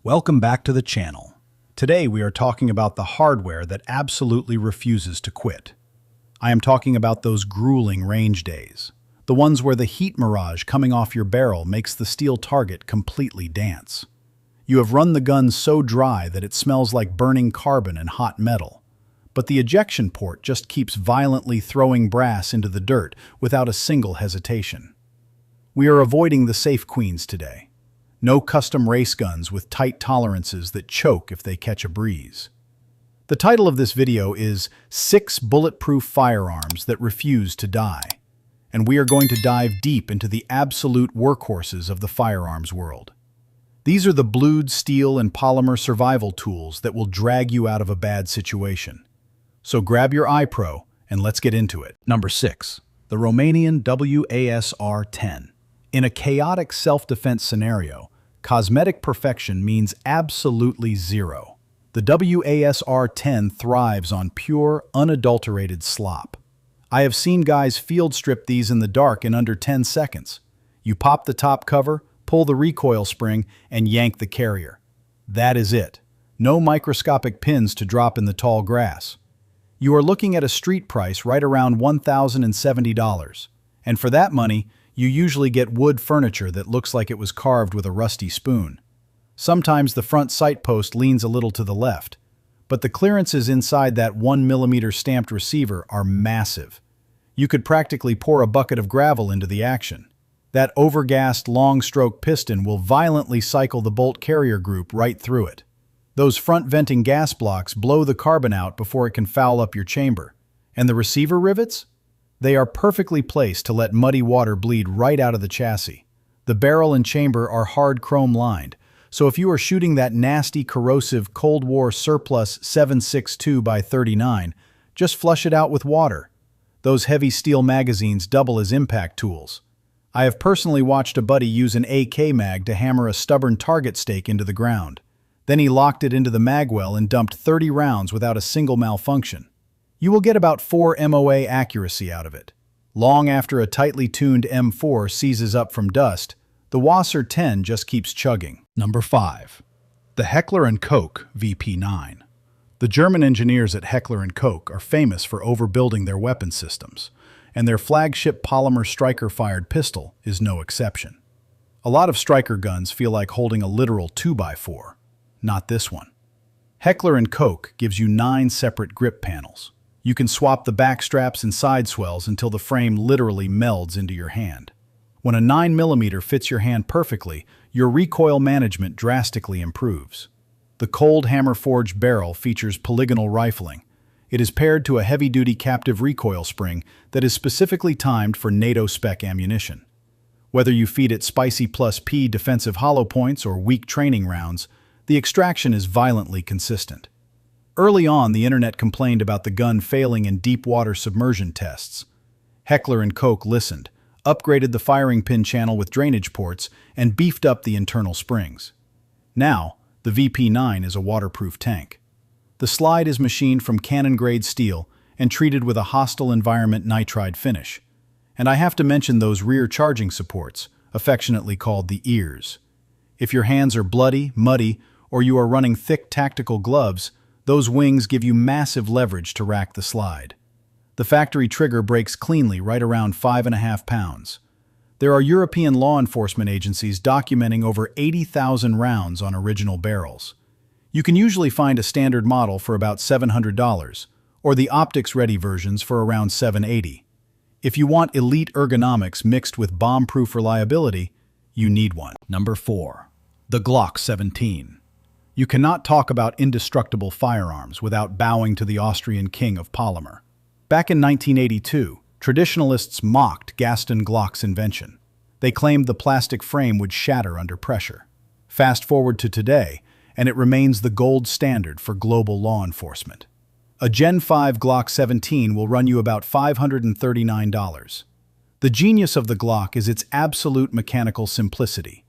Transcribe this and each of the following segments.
Welcome back to the channel. Today we are talking about the hardware that absolutely refuses to quit. I am talking about those grueling range days. The ones where the heat mirage coming off your barrel makes the steel target completely dance. You have run the gun so dry that it smells like burning carbon and hot metal. But the ejection port just keeps violently throwing brass into the dirt without a single hesitation. We are avoiding the safe queens today. No custom race guns with tight tolerances that choke if they catch a breeze. The title of this video is 6 Bulletproof Firearms That Refuse to Die, and we are going to dive deep into the absolute workhorses of the firearms world. These are the blued steel and polymer survival tools that will drag you out of a bad situation. So grab your iPro and let's get into it. Number 6. The Romanian WASR-10. In a chaotic self-defense scenario, cosmetic perfection means absolutely zero. The WASR-10 thrives on pure, unadulterated slop. I have seen guys field strip these in the dark in under 10 seconds. You pop the top cover, pull the recoil spring, and yank the carrier. That is it. No microscopic pins to drop in the tall grass. You are looking at a street price right around $1,070. And for that money, you usually get wood furniture that looks like it was carved with a rusty spoon. Sometimes the front sight post leans a little to the left, but the clearances inside that 1mm stamped receiver are massive. You could practically pour a bucket of gravel into the action. That overgassed long-stroke piston will violently cycle the bolt carrier group right through it. Those front venting gas blocks blow the carbon out before it can foul up your chamber. And the receiver rivets? They are perfectly placed to let muddy water bleed right out of the chassis. The barrel and chamber are hard chrome lined, so if you are shooting that nasty corrosive Cold War surplus 7.62x39, just flush it out with water. Those heavy steel magazines double as impact tools. I have personally watched a buddy use an AK mag to hammer a stubborn target stake into the ground. Then he locked it into the magwell and dumped 30 rounds without a single malfunction. You will get about 4 MOA accuracy out of it. Long after a tightly tuned M4 seizes up from dust, the WASR-10 just keeps chugging. Number 5. The Heckler & Koch VP9. The German engineers at Heckler & Koch are famous for overbuilding their weapon systems, and their flagship polymer striker-fired pistol is no exception. A lot of striker guns feel like holding a literal 2x4. Not this one. Heckler & Koch gives you 9 separate grip panels. You can swap the back straps and side swells until the frame literally melds into your hand. When a 9mm fits your hand perfectly, your recoil management drastically improves. The cold hammer-forged barrel features polygonal rifling. It is paired to a heavy-duty captive recoil spring that is specifically timed for NATO-spec ammunition. Whether you feed it spicy plus P defensive hollow points or weak training rounds, the extraction is violently consistent. Early on, the internet complained about the gun failing in deep water submersion tests. Heckler & Koch listened, upgraded the firing pin channel with drainage ports, and beefed up the internal springs. Now, the VP9 is a waterproof tank. The slide is machined from cannon-grade steel and treated with a hostile environment nitride finish. And I have to mention those rear charging supports, affectionately called the ears. If your hands are bloody, muddy, or you are running thick tactical gloves, those wings give you massive leverage to rack the slide. The factory trigger breaks cleanly right around 5.5 pounds. There are European law enforcement agencies documenting over 80,000 rounds on original barrels. You can usually find a standard model for about $700, or the optics-ready versions for around $780. If you want elite ergonomics mixed with bomb-proof reliability, you need one. Number 4. The Glock 17. You cannot talk about indestructible firearms without bowing to the Austrian king of polymer. Back in 1982, traditionalists mocked Gaston Glock's invention. They claimed the plastic frame would shatter under pressure. Fast forward to today, and it remains the gold standard for global law enforcement. A Gen 5 Glock 17 will run you about $539. The genius of the Glock is its absolute mechanical simplicity.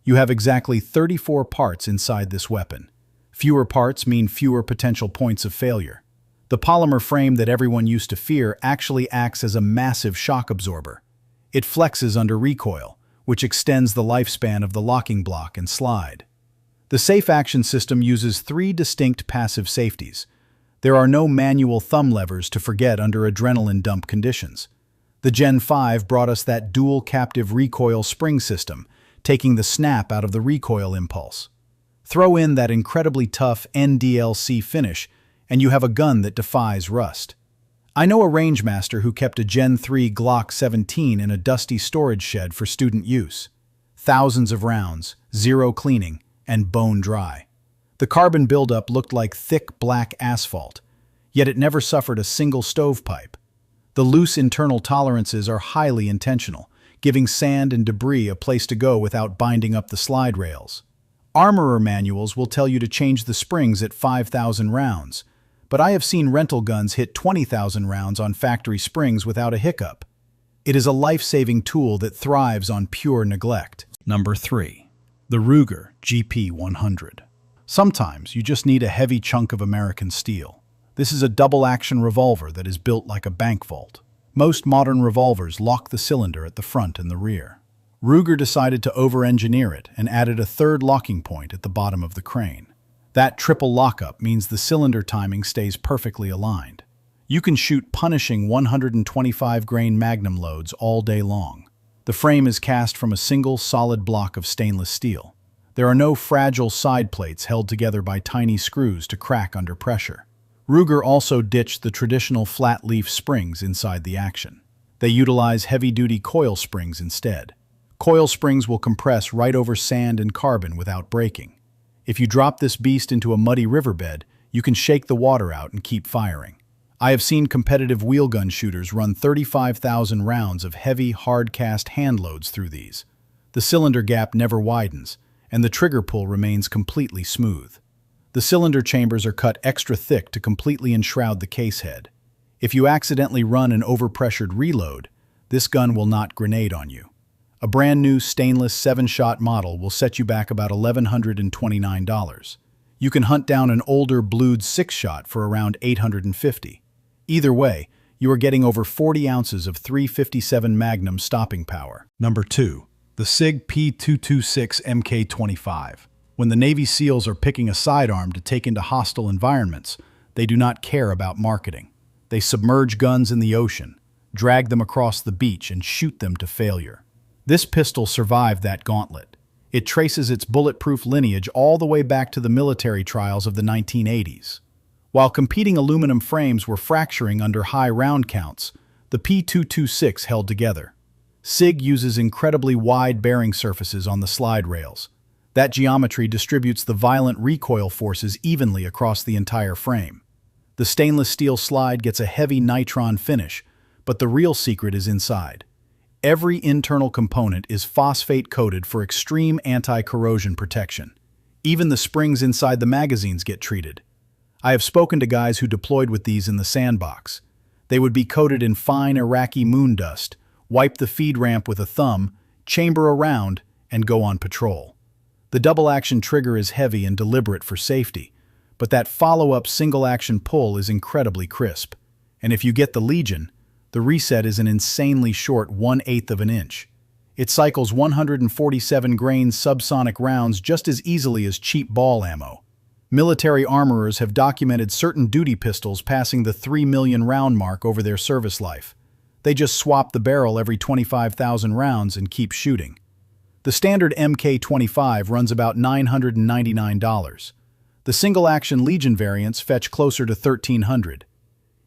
You have exactly 34 parts inside this weapon. Fewer parts mean fewer potential points of failure. The polymer frame that everyone used to fear actually acts as a massive shock absorber. It flexes under recoil, which extends the lifespan of the locking block and slide. The safe action system uses 3 distinct passive safeties. There are no manual thumb levers to forget under adrenaline dump conditions. The Gen 5 brought us that dual captive recoil spring system, taking the snap out of the recoil impulse. Throw in that incredibly tough NDLC finish, and you have a gun that defies rust. I know a rangemaster who kept a Gen 3 Glock 17 in a dusty storage shed for student use. Thousands of rounds, 0 cleaning, and bone dry. The carbon buildup looked like thick black asphalt, yet it never suffered a single stovepipe. The loose internal tolerances are highly intentional, giving sand and debris a place to go without binding up the slide rails. Armorer manuals will tell you to change the springs at 5,000 rounds, but I have seen rental guns hit 20,000 rounds on factory springs without a hiccup. It is a life-saving tool that thrives on pure neglect. Number 3. The Ruger GP100. Sometimes you just need a heavy chunk of American steel. This is a double-action revolver that is built like a bank vault. Most modern revolvers lock the cylinder at the front and the rear. Ruger decided to over-engineer it and added a third locking point at the bottom of the crane. That triple lockup means the cylinder timing stays perfectly aligned. You can shoot punishing 125-grain magnum loads all day long. The frame is cast from a single solid block of stainless steel. There are no fragile side plates held together by tiny screws to crack under pressure. Ruger also ditched the traditional flat-leaf springs inside the action. They utilize heavy-duty coil springs instead. Coil springs will compress right over sand and carbon without breaking. If you drop this beast into a muddy riverbed, you can shake the water out and keep firing. I have seen competitive wheelgun shooters run 35,000 rounds of heavy, hard-cast hand loads through these. The cylinder gap never widens, and the trigger pull remains completely smooth. The cylinder chambers are cut extra thick to completely enshroud the case head. If you accidentally run an overpressured reload, this gun will not grenade on you. A brand new stainless 7-shot model will set you back about $1,129. You can hunt down an older blued 6-shot for around $850. Either way, you are getting over 40 ounces of .357 Magnum stopping power. Number 2. The SIG P226 MK25. When the Navy SEALs are picking a sidearm to take into hostile environments, they do not care about marketing. They submerge guns in the ocean, drag them across the beach, and shoot them to failure. This pistol survived that gauntlet. It traces its bulletproof lineage all the way back to the military trials of the 1980s. While competing aluminum frames were fracturing under high round counts, the P226 held together. SIG uses incredibly wide bearing surfaces on the slide rails. That geometry distributes the violent recoil forces evenly across the entire frame. The stainless steel slide gets a heavy nitron finish, but the real secret is inside. Every internal component is phosphate-coated for extreme anti-corrosion protection. Even the springs inside the magazines get treated. I have spoken to guys who deployed with these in the sandbox. They would be coated in fine Iraqi moon dust, wipe the feed ramp with a thumb, chamber a round, and go on patrol. The double-action trigger is heavy and deliberate for safety, but that follow-up single-action pull is incredibly crisp. And if you get the Legion, the reset is an insanely short 1/8 of an inch. It cycles 147 grain subsonic rounds just as easily as cheap ball ammo. Military armorers have documented certain duty pistols passing the 3 million round mark over their service life. They just swap the barrel every 25,000 rounds and keep shooting. The standard MK25 runs about $999. The single-action Legion variants fetch closer to $1,300.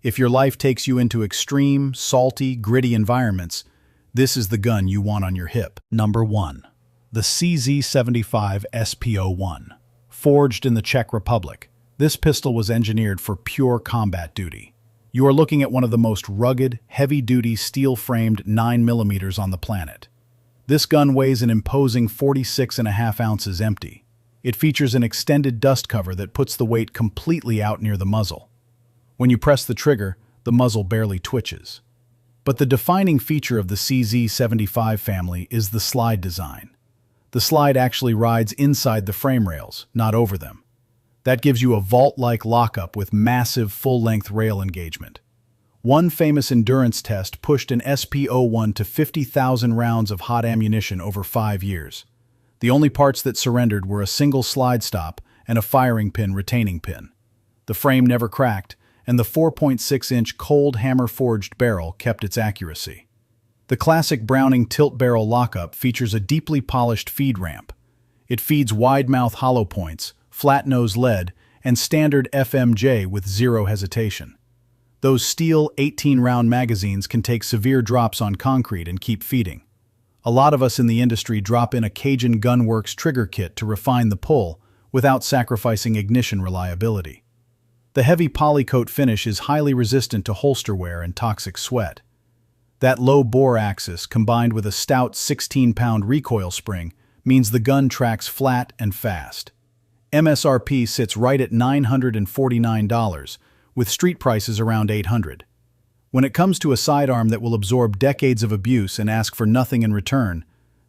If your life takes you into extreme, salty, gritty environments, this is the gun you want on your hip. Number 1. The CZ75 SP01. Forged in the Czech Republic, this pistol was engineered for pure combat duty. You are looking at one of the most rugged, heavy-duty, steel-framed 9mm on the planet. This gun weighs an imposing 46.5 ounces empty. It features an extended dust cover that puts the weight completely out near the muzzle. When you press the trigger, the muzzle barely twitches. But the defining feature of the CZ75 family is the slide design. The slide actually rides inside the frame rails, not over them. That gives you a vault-like lockup with massive full-length rail engagement. One famous endurance test pushed an SP01 to 50,000 rounds of hot ammunition over 5 years. The only parts that surrendered were a single slide stop and a firing pin retaining pin. The frame never cracked, and the 4.6-inch cold hammer-forged barrel kept its accuracy. The classic Browning tilt barrel lockup features a deeply polished feed ramp. It feeds wide-mouth hollow points, flat-nose lead, and standard FMJ with zero hesitation. Those steel 18-round magazines can take severe drops on concrete and keep feeding. A lot of us in the industry drop in a Cajun Gunworks trigger kit to refine the pull without sacrificing ignition reliability. The heavy polycoat finish is highly resistant to holster wear and toxic sweat. That low bore axis, combined with a stout 16-pound recoil spring, means the gun tracks flat and fast. MSRP sits right at $949, with street prices around $800. When it comes to a sidearm that will absorb decades of abuse and ask for nothing in return,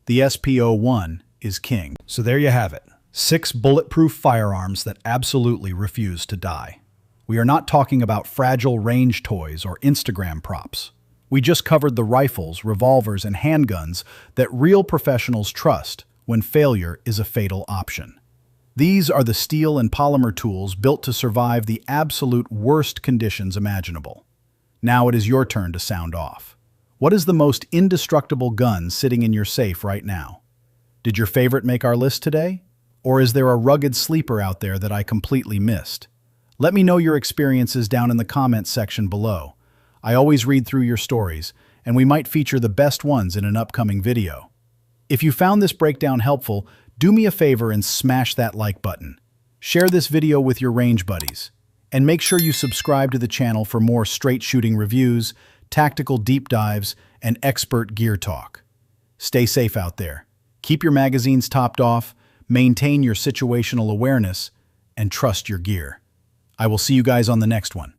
the SP01 is king. So there you have it. 6 bulletproof firearms that absolutely refuse to die. We are not talking about fragile range toys or Instagram props. We just covered the rifles, revolvers, and handguns that real professionals trust when failure is a fatal option. These are the steel and polymer tools built to survive the absolute worst conditions imaginable. Now it is your turn to sound off. What is the most indestructible gun sitting in your safe right now? Did your favorite make our list today? Or is there a rugged sleeper out there that I completely missed? Let me know your experiences down in the comments section below. I always read through your stories, and we might feature the best ones in an upcoming video. If you found this breakdown helpful, do me a favor and smash that like button. Share this video with your range buddies. And make sure you subscribe to the channel for more straight shooting reviews, tactical deep dives, and expert gear talk. Stay safe out there. Keep your magazines topped off, maintain your situational awareness, and trust your gear. I will see you guys on the next one.